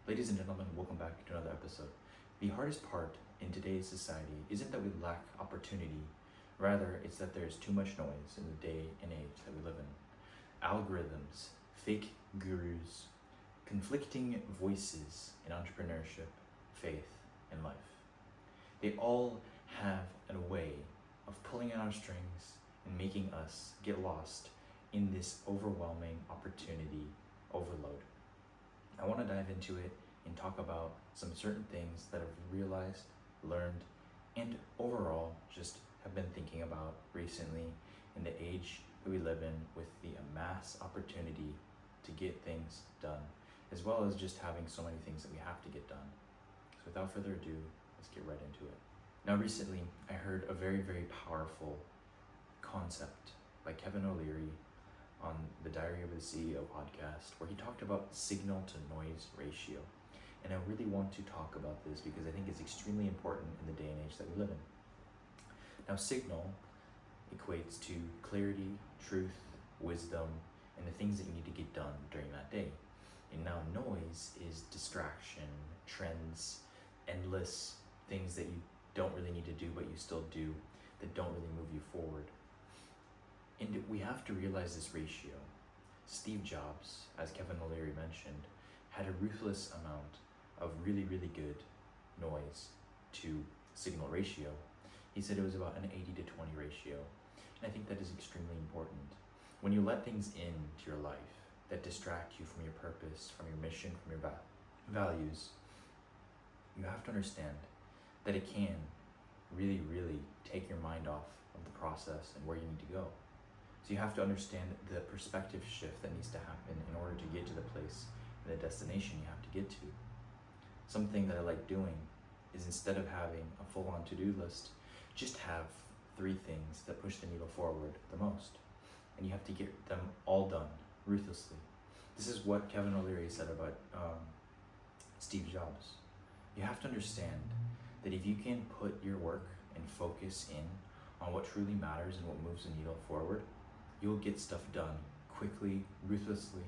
Ladies and gentlemen, welcome back to another episode. The hardest part in today's society isn't that we lack opportunity, rather, it's that there's too much noise in the day and age that we live in. Algorithms, fake gurus, conflicting voices in entrepreneurship, faith, and life. They all have a way of pulling at our strings and making us get lost in this overwhelming opportunity overload. I want to dive into it and talk about some certain things that I've realized, learned, and overall just have been thinking about recently in the age that we live in with the mass opportunity to get things done, as well as just having so many things that we have to get done. So without further ado, let's get right into it. Now recently, I heard a very, very powerful concept by Kevin O'Leary on the Diary of the CEO podcast, where he talked about signal to noise ratio. And I really want to talk about this because I think it's extremely important in the day and age that we live in. Now, signal equates to clarity, truth, wisdom, and the things that you need to get done during that day. And now noise is distraction, trends, endless things that you don't really need to do but you still do that don't really move you forward. And we have to realize this ratio. Steve Jobs, as Kevin O'Leary mentioned, had a ruthless amount of really, really good noise to signal ratio. He said it was about an 80 to 20 ratio. And I think that is extremely important. When you let things into your life that distract you from your purpose, from your mission, from your values, you have to understand that it can really, really take your mind off of the process and where you need to go. So you have to understand the perspective shift that needs to happen in order to get to the place and the destination you have to get to. Something that I like doing is, instead of having a full-on to-do list, just have 3 things that push the needle forward the most. And you have to get them all done ruthlessly. This is what Kevin O'Leary said about Steve Jobs. You have to understand that if you can put your work and focus in on what truly matters and what moves the needle forward, you'll get stuff done quickly, ruthlessly,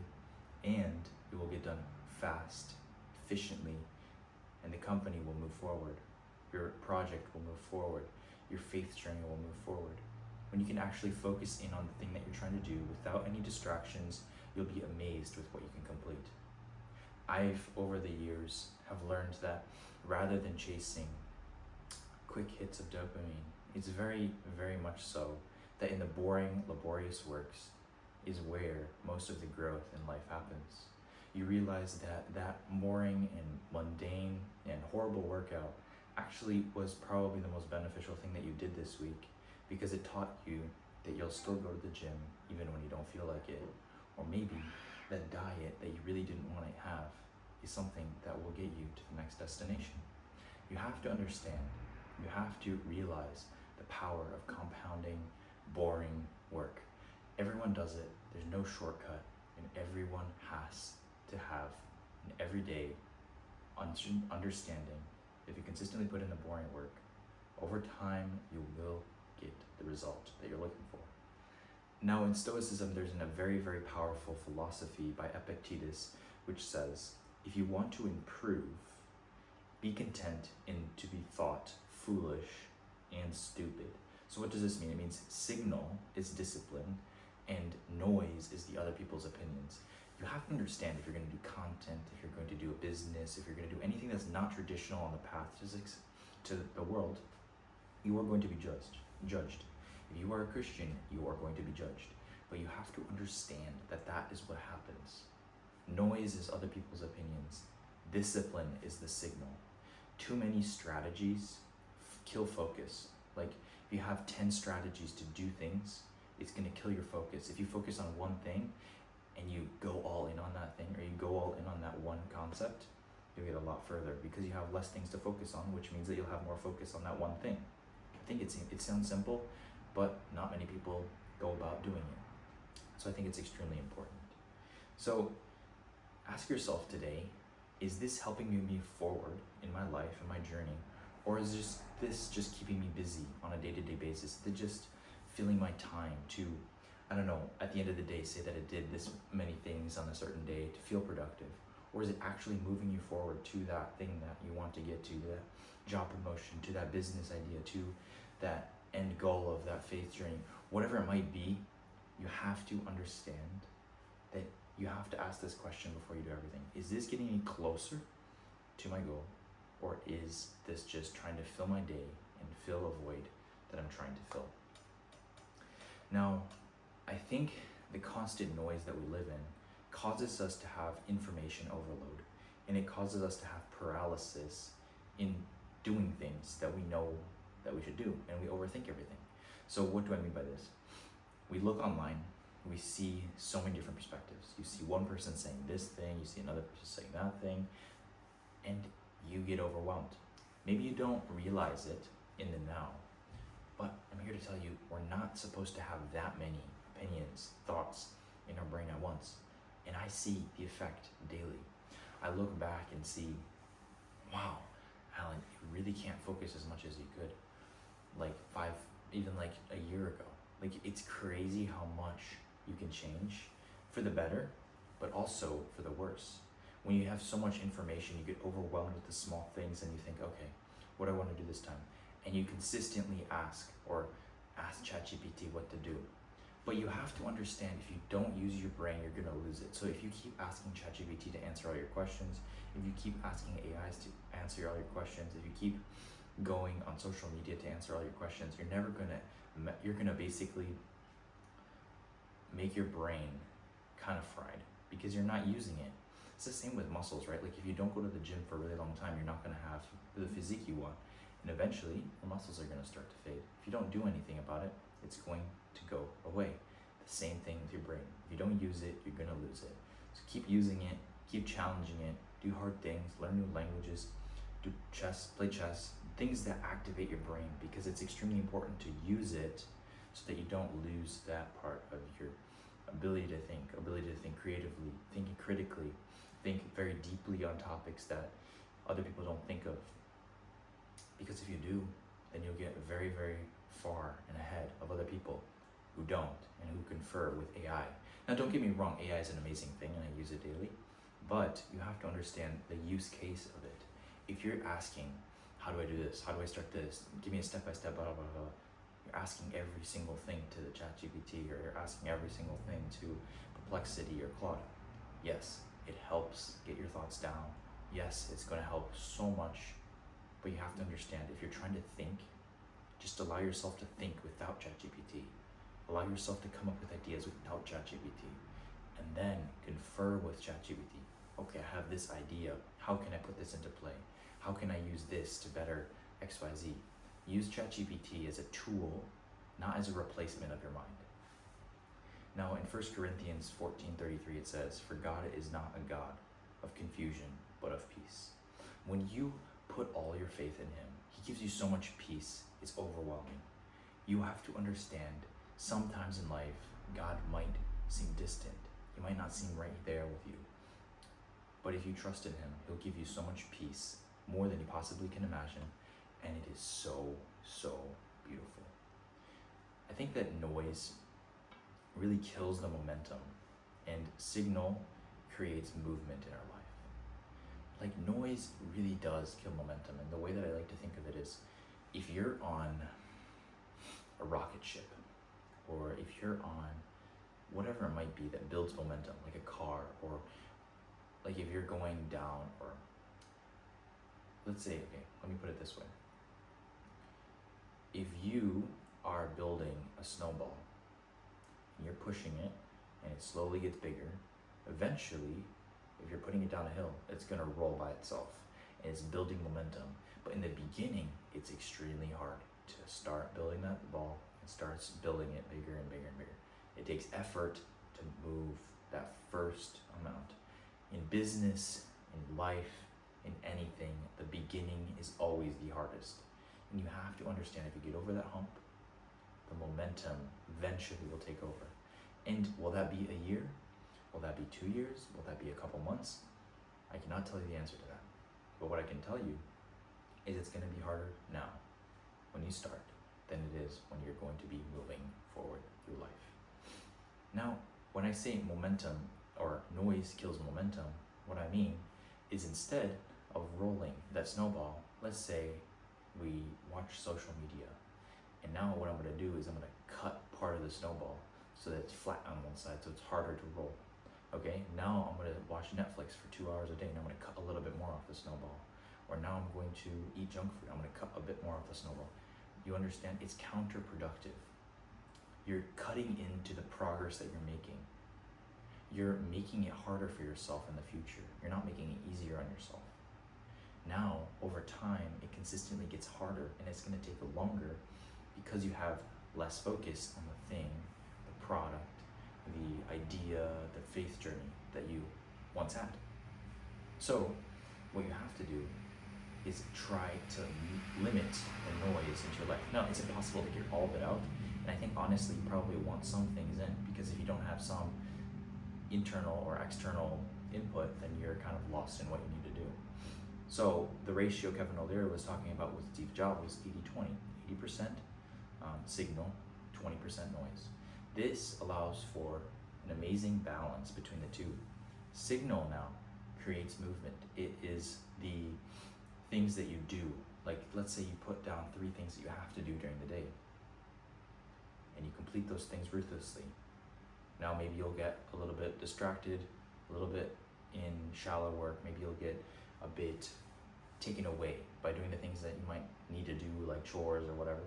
and it will get done fast, efficiently, and the company will move forward. Your project will move forward. Your faith journey will move forward. When you can actually focus in on the thing that you're trying to do without any distractions, you'll be amazed with what you can complete. I've, over the years, have learned that rather than chasing quick hits of dopamine, it's very, very much so that in the boring, laborious works is where most of the growth in life happens. You realize that that boring and mundane and horrible workout actually was probably the most beneficial thing that you did this week, because it taught you that you'll still go to the gym even when you don't feel like it. Or maybe that diet that you really didn't want to have is something that will get you to the next destination. You have to understand, you have to realize the power of compounding boring work. Everyone does it, there's no shortcut, and everyone has to have an everyday understanding. If you consistently put in the boring work, over time you will get the result that you're looking for. Now, in Stoicism, there's a very, very powerful philosophy by Epictetus, which says, if you want to improve, be content in to be thought foolish and stupid. So what does this mean? It means signal is discipline and noise is the other people's opinions. You have to understand, if you're going to do content, if you're going to do a business, if you're going to do anything that's not traditional on the path to the world, you are going to be judged. If you are a Christian, you are going to be judged. But you have to understand that that is what happens. Noise is other people's opinions. Discipline is the signal. Too many strategies kill focus. Like, if you have 10 strategies to do things, it's going to kill your focus. If you focus on one thing and you go all in on that thing, or you go all in on that one concept, you'll get a lot further because you have less things to focus on, which means that you'll have more focus on that one thing. I think it sounds simple, but not many people go about doing it. So I think it's extremely important. So ask yourself today, is this helping me move forward in my life and my journey? Or is this just keeping me busy on a day-to-day basis? Is it just filling my time to, I don't know, at the end of the day, say that I did this many things on a certain day to feel productive? Or is it actually moving you forward to that thing that you want to get to, that job promotion, to that business idea, to that end goal of that faith journey? Whatever it might be, you have to understand that you have to ask this question before you do everything. Is this getting me closer to my goal? Or is this just trying to fill my day and fill a void that I'm trying to fill? Now, I think the constant noise that we live in causes us to have information overload, and it causes us to have paralysis in doing things that we know that we should do, and we overthink everything. So what do I mean by this? We look online, we see so many different perspectives. You see one person saying this thing, you see another person saying that thing, and you get overwhelmed. Maybe you don't realize it in the now, but I'm here to tell you, we're not supposed to have that many opinions, thoughts in our brain at once. And I see the effect daily. I look back and see, wow, Alan, you really can't focus as much as you could like even like a year ago. Like, it's crazy how much you can change for the better, but also for the worse. When you have so much information, you get overwhelmed with the small things and you think, okay, what do I want to do this time? And you consistently ask ChatGPT what to do. But you have to understand, if you don't use your brain, you're gonna lose it. So if you keep asking ChatGPT to answer all your questions, if you keep asking AIs to answer all your questions, if you keep going on social media to answer all your questions, you're gonna basically make your brain kind of fried because you're not using it. It's the same with muscles, right? Like, if you don't go to the gym for a really long time, you're not gonna have the physique you want. And eventually, your muscles are gonna start to fade. If you don't do anything about it, it's going to go away. The same thing with your brain. If you don't use it, you're gonna lose it. So keep using it, keep challenging it, do hard things, learn new languages, do chess, play chess, things that activate your brain, because it's extremely important to use it so that you don't lose that part of your ability to think creatively, think critically, think very deeply on topics that other people don't think of. Because if you do, then you'll get very, very far and ahead of other people who don't and who confer with AI. Now, don't get me wrong, AI is an amazing thing and I use it daily, but you have to understand the use case of it. If you're asking, how do I do this? How do I start this? Give me a step-by-step, blah, blah, blah. You're asking every single thing to the ChatGPT, or you're asking every single thing to Perplexity or Claude. Yes, it helps get your thoughts down. Yes, it's gonna help so much, but you have to understand, if you're trying to think, just allow yourself to think without ChatGPT. Allow yourself to come up with ideas without ChatGPT, and then confer with ChatGPT. Okay, I have this idea. How can I put this into play? How can I use this to better XYZ? Use ChatGPT as a tool, not as a replacement of your mind. Now, in 1 Corinthians 14:33, it says, "For God is not a God of confusion, but of peace." When you put all your faith in Him, He gives you so much peace, it's overwhelming. You have to understand, sometimes in life, God might seem distant. He might not seem right there with you. But if you trust in Him, He'll give you so much peace, more than you possibly can imagine, and it is so, so beautiful. I think that noise really kills the momentum, and signal creates movement in our life. Like, noise really does kill momentum, and the way that I like to think of it is, if you're on a rocket ship, or if you're on whatever it might be that builds momentum, like a car, or like if you're going down, or let's say, okay, let me put it this way. If you are building a snowball, and you're pushing it, and it slowly gets bigger, eventually, if you're putting it down a hill, it's gonna roll by itself, and it's building momentum. But in the beginning, it's extremely hard to start building that ball and starts building it bigger and bigger and bigger. It takes effort to move that first amount. In business, in life, in anything, the beginning is always the hardest. And you have to understand, if you get over that hump, the momentum eventually will take over. And will that be a year? Will that be 2 years? Will that be a couple months? I cannot tell you the answer to that. But what I can tell you is, it's going to be harder now when you start than it is when you're going to be moving forward through life. Now, when I say momentum, or noise kills momentum, what I mean is instead of rolling that snowball, let's say we watch social media, and now what I'm going to do is I'm going to cut part of the snowball so that it's flat on one side so it's harder to roll. Okay, now I'm going to watch Netflix for 2 hours a day and I'm going to cut a little bit more off the snowball. Or now I'm going to eat junk food, I'm going to cut a bit more off the snowball. You understand? It's counterproductive. You're cutting into the progress that you're making. You're making it harder for yourself in the future. You're not making it easier on yourself. Now, over time, it consistently gets harder and it's going to take longer because you have less focus on the thing, the product, the idea, the faith journey that you once had. So, what you have to do is try to limit the noise into your life. Now, it's impossible to get all of it out, and I think honestly you probably want some things in, because if you don't have some internal or external input, then you're kind of lost in what you need to do. So the ratio Kevin O'Leary was talking about with Steve Jobs was 80-20, 80% signal, 20% noise. This allows for an amazing balance between the two. Signal now creates movement. It is the things that you do. Like, let's say you put down 3 things that you have to do during the day, and you complete those things ruthlessly. Now maybe you'll get a little bit distracted, a little bit in shallow work, maybe you'll get a bit taken away by doing the things that you might need to do, like chores or whatever.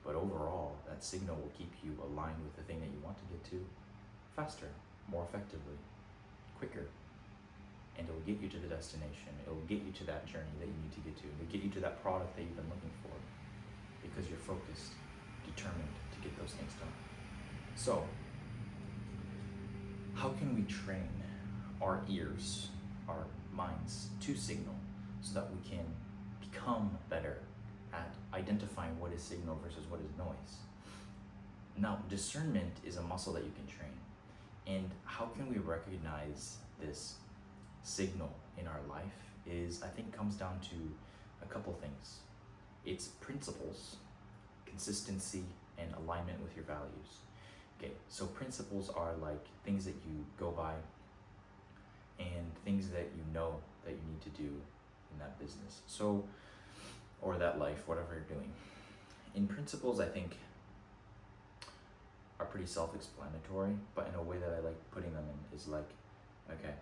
But overall, that signal will keep you aligned with the thing that you want to get to faster, more effectively, quicker. And it will get you to the destination. It will get you to that journey that you need to get to. It will get you to that product that you've been looking for, because you're focused, determined to get those things done. So, how can we train our ears, our minds to signal so that we can become better at identifying what is signal versus what is noise? Now, discernment is a muscle that you can train. And how can we recognize this signal in our life is, I think, comes down to a couple things. It's principles, consistency, and alignment with your values. Okay, so principles are like things that you go by and things that you know that you need to do in that business. So, or that life, whatever you're doing. In principles, I think, are pretty self-explanatory, but in a way that I like putting them in is like, okay,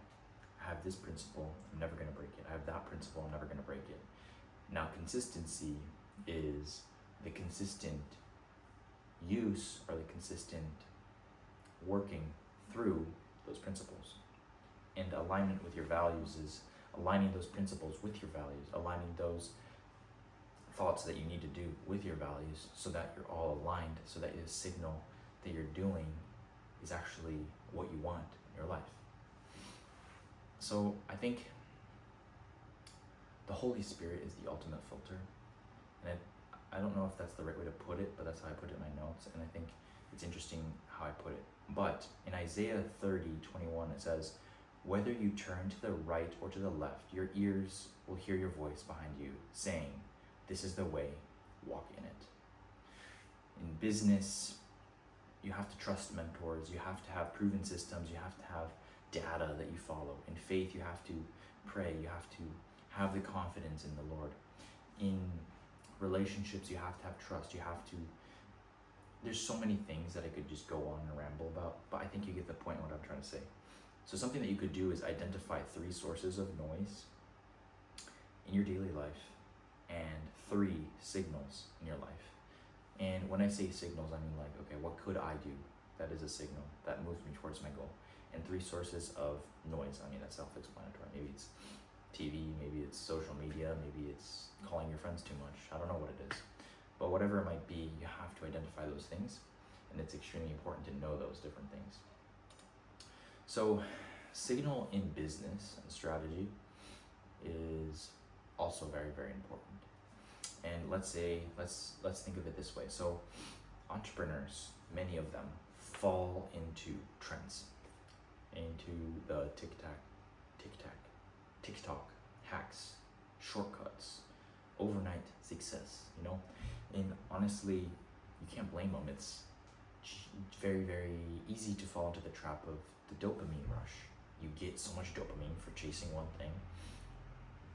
I have this principle, I'm never gonna break it. I have that principle, I'm never gonna break it. Now, consistency is the consistent use or the consistent working through those principles. And alignment with your values is aligning those principles with your values, aligning those thoughts that you need to do with your values so that you're all aligned, so that the signal that you're doing is actually what you want in your life. So I think the Holy Spirit is the ultimate filter. And I don't know if that's the right way to put it, but that's how I put it in my notes. And I think it's interesting how I put it. But in Isaiah 30:21, it says, "Whether you turn to the right or to the left, your ears will hear your voice behind you, saying, 'This is the way, walk in it.'" In business, you have to trust mentors, you have to have proven systems, you have to have data that you follow. In faith, you have to pray, you have to have the confidence in the Lord. In relationships, you have to have trust, you have to, there's so many things that I could just go on and ramble about, but I think you get the point of what I'm trying to say. So something that you could do is identify 3 sources of noise in your daily life and 3 signals in your life. And when I say signals, I mean like, okay, what could I do that is a signal that moves me towards my goal? And 3 sources of noise. I mean, that's self-explanatory. Maybe it's TV, maybe it's social media, maybe it's calling your friends too much. I don't know what it is. But whatever it might be, you have to identify those things. And it's extremely important to know those different things. So signal in business and strategy is also very, very important. And let's think of it this way. So entrepreneurs, many of them fall into trends, into the TikTok hacks, shortcuts, overnight success, you know? And honestly, you can't blame them. It's very, very easy to fall into the trap of the dopamine rush. You get so much dopamine for chasing one thing.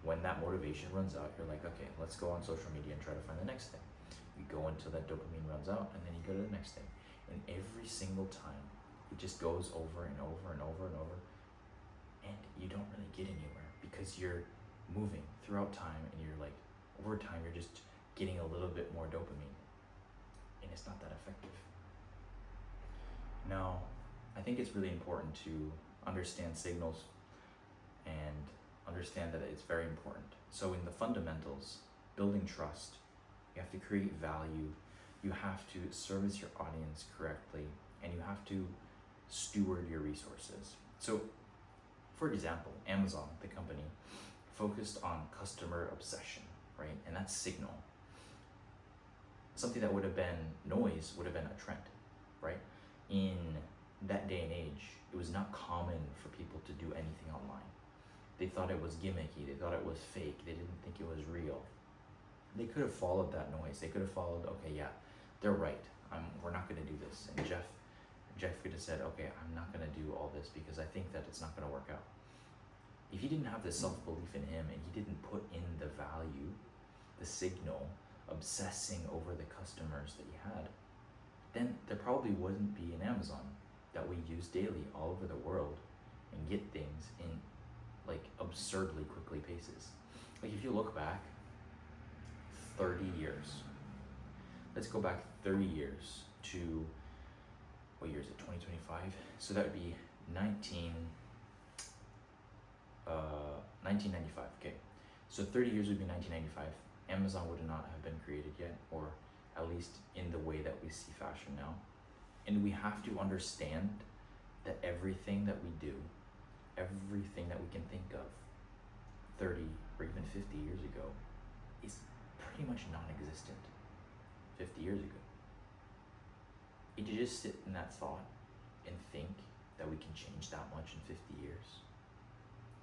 When that motivation runs out, you're like, okay, let's go on social media and try to find the next thing. You go until that dopamine runs out, and then you go to the next thing. And every single time, it just goes over and over and over and over. And you don't really get anywhere because you're moving throughout time, and you're like, over time, you're just getting a little bit more dopamine. And it's not that effective. Now, I think it's really important to understand signals and understand that it's very important. So in the fundamentals, building trust, you have to create value, you have to service your audience correctly, and you have to steward your resources. So, for example, Amazon, the company, focused on customer obsession, right? And that's signal. Something that would have been noise would have been a trend, right? In that day and age, it was not common for people to do anything online. They thought it was gimmicky, they thought it was fake, they didn't think it was real. They could have followed that noise. They could have followed, okay, yeah, they're right. We're not gonna do this. And Jeff could have said, okay, I'm not gonna do all this because I think that it's not gonna work out. If he didn't have the self-belief in him and he didn't put in the value, the signal, obsessing over the customers that he had, then there probably wouldn't be an Amazon that we use daily all over the world and get things in like absurdly quickly paces. Like if you look back 30 years, let's go back 30 years to, what year is it, 2025? So that would be 1995, okay. So 30 years would be 1995. Amazon would not have been created yet, or at least in the way that we see fashion now. And we have to understand that everything that we do, everything that we can think of 30 or even 50 years ago is pretty much non-existent 50 years ago. If you just sit in that thought and think that we can change that much in 50 years,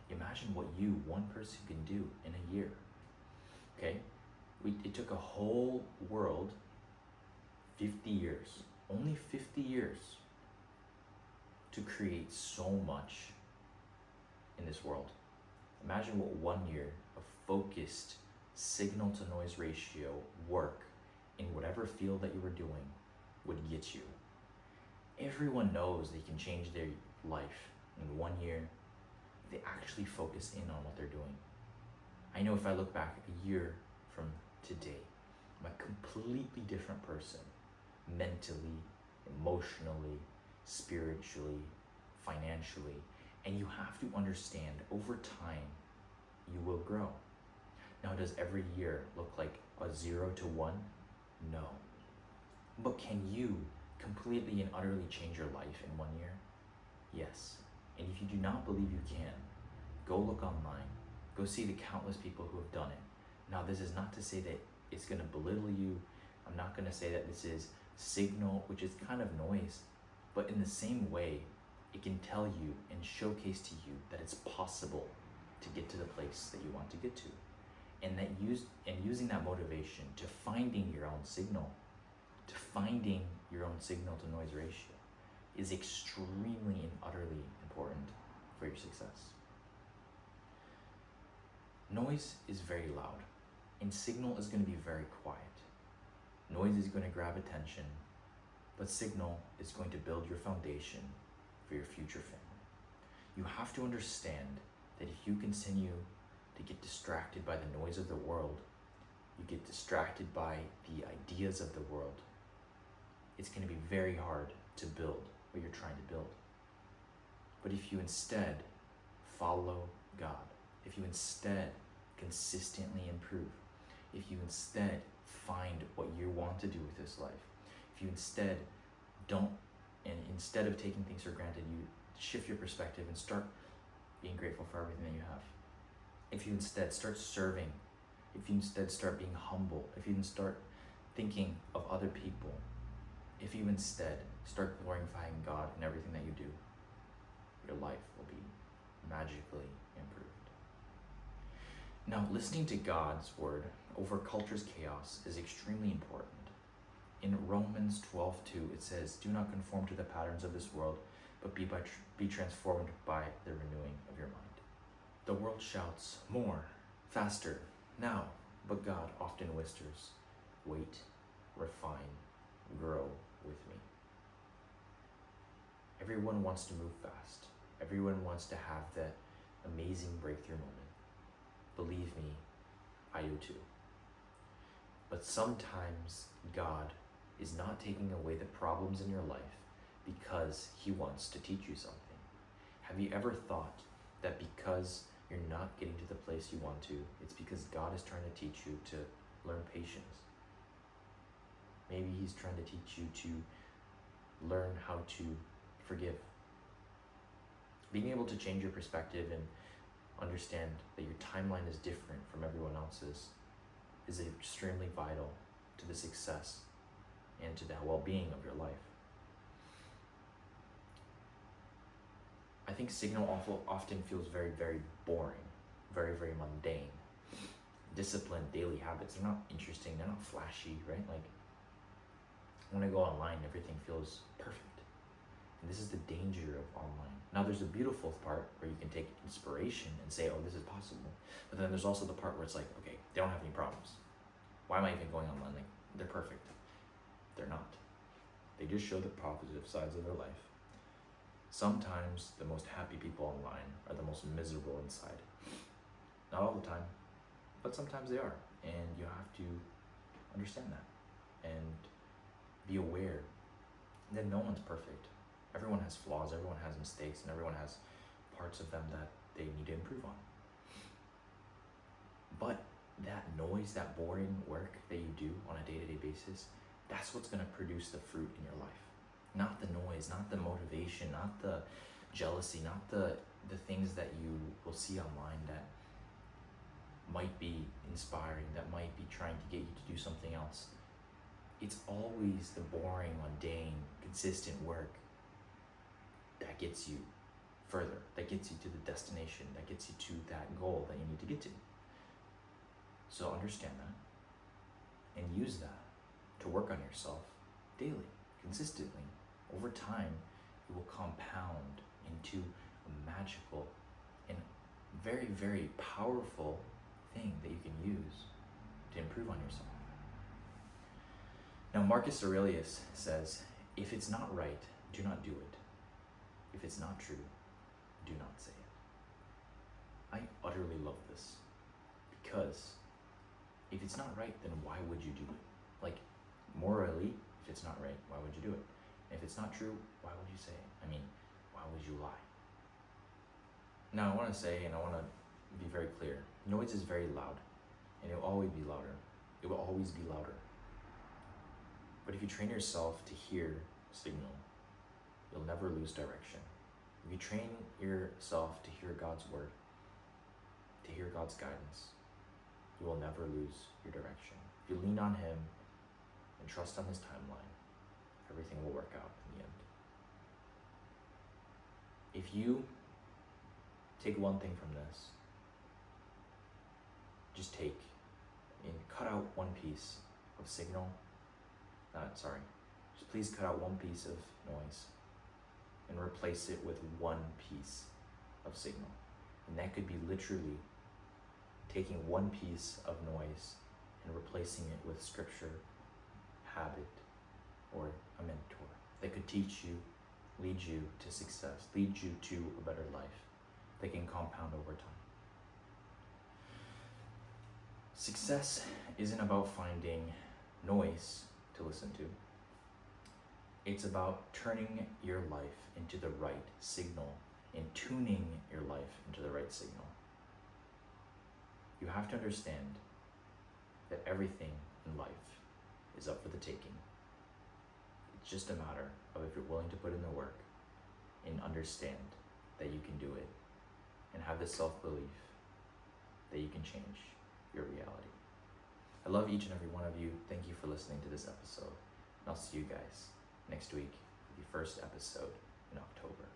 imagine what you, one person, can do in a year, okay? It took a whole world 50 years, only 50 years, to create so much in this world. Imagine what 1 year of focused signal to noise ratio work in whatever field that you were doing would get you. Everyone knows they can change their life in 1 year if they actually focus in on what they're doing. I know if I look back a year from today, I'm a completely different person, mentally, emotionally, spiritually, financially, and you have to understand over time you will grow. Now, does every year look like a 0 to 1? No. But can you completely and utterly change your life in 1 year? Yes. And if you do not believe you can, go look online. Go see the countless people who have done it. Now, this is not to say that it's going to belittle you. I'm not going to say that this is signal, which is kind of noise. But in the same way, it can tell you and showcase to you that it's possible to get to the place that you want to get to. And that using that motivation to finding your own signal, to finding your own signal to noise ratio is extremely and utterly important for your success. Noise is very loud, and signal is going to be very quiet. Noise is going to grab attention, but signal is going to build your foundation for your future fame. You have to understand that if you continue to get distracted by the noise of the world, you get distracted by the ideas of the world, it's going to be very hard to build what you're trying to build. But if you instead follow God, if you instead consistently improve, if you instead find what you want to do with this life, if you instead instead of taking things for granted, you shift your perspective and start being grateful for everything that you have. If you instead start serving, if you instead start being humble, if you start thinking of other people, if you instead start glorifying God in everything that you do, your life will be magically improved. Now, listening to God's word over culture's chaos is extremely important. In Romans 12:2, it says, "Do not conform to the patterns of this world, but be transformed by the renewing of your mind. The world shouts, more, faster, now, but God often whispers, wait, refine, grow with me. Everyone wants to move fast. Everyone wants to have that amazing breakthrough moment. Believe me, I do too. But sometimes God is not taking away the problems in your life because he wants to teach you something. Have you ever thought that because you're not getting to the place you want to, it's because God is trying to teach you to learn patience? Maybe he's trying to teach you to learn how to forgive. Being able to change your perspective and understand that your timeline is different from everyone else's is extremely vital to the success and to the well-being of your life. I think Signal often feels very, very boring, very, very mundane. Disciplined daily habits, they're not interesting, they're not flashy, right? Like, when I go online, everything feels perfect. And this is the danger of online. Now, there's a beautiful part where you can take inspiration and say, oh, this is possible. But then there's also the part where it's like, okay, they don't have any problems. Why am I even going online? Like, they're perfect. They're not. They just show the positive sides of their life. Sometimes the most happy people online are the most miserable inside. Not all the time, but sometimes they are. And you have to understand that and be aware that no one's perfect. Everyone has flaws, everyone has mistakes, and everyone has parts of them that they need to improve on. But that noise, that boring work that you do on a day-to-day basis, that's what's gonna produce the fruit in your life. Not the noise, not the motivation, not the jealousy, not the things that you will see online that might be inspiring, that might be trying to get you to do something else. It's always the boring, mundane, consistent work that gets you further, that gets you to the destination, that gets you to that goal that you need to get to. So understand that and use that to work on yourself daily, consistently. Over time, it will compound into a magical and very, very powerful thing that you can use to improve on yourself. Now, Marcus Aurelius says, if it's not right, do not do it. If it's not true, do not say it. I utterly love this because if it's not right, then why would you do it? Like, morally, if it's not right, why would you do it? If it's not true, why would you say it? I mean, why would you lie? Now, I want to say, and I want to be very clear, noise is very loud, and it will always be louder. It will always be louder. But if you train yourself to hear signal, you'll never lose direction. If you train yourself to hear God's word, to hear God's guidance, you will never lose your direction. If you lean on him and trust on his timeline, everything will work out in the end. If you take one thing from this, just take and cut out one piece of signal. Just please cut out one piece of noise and replace it with one piece of signal. And that could be literally taking one piece of noise and replacing it with scripture, habit, or a mentor that could teach you, lead you to success, lead you to a better life that can compound over time. Success isn't about finding noise to listen to. It's about turning your life into the right signal and tuning your life into the right signal. You have to understand that everything in life is up for the taking. It's just a matter of if you're willing to put in the work and understand that you can do it and have the self-belief that you can change your reality. I love each and every one of you. Thank you for listening to this episode. And I'll see you guys next week for the first episode in October.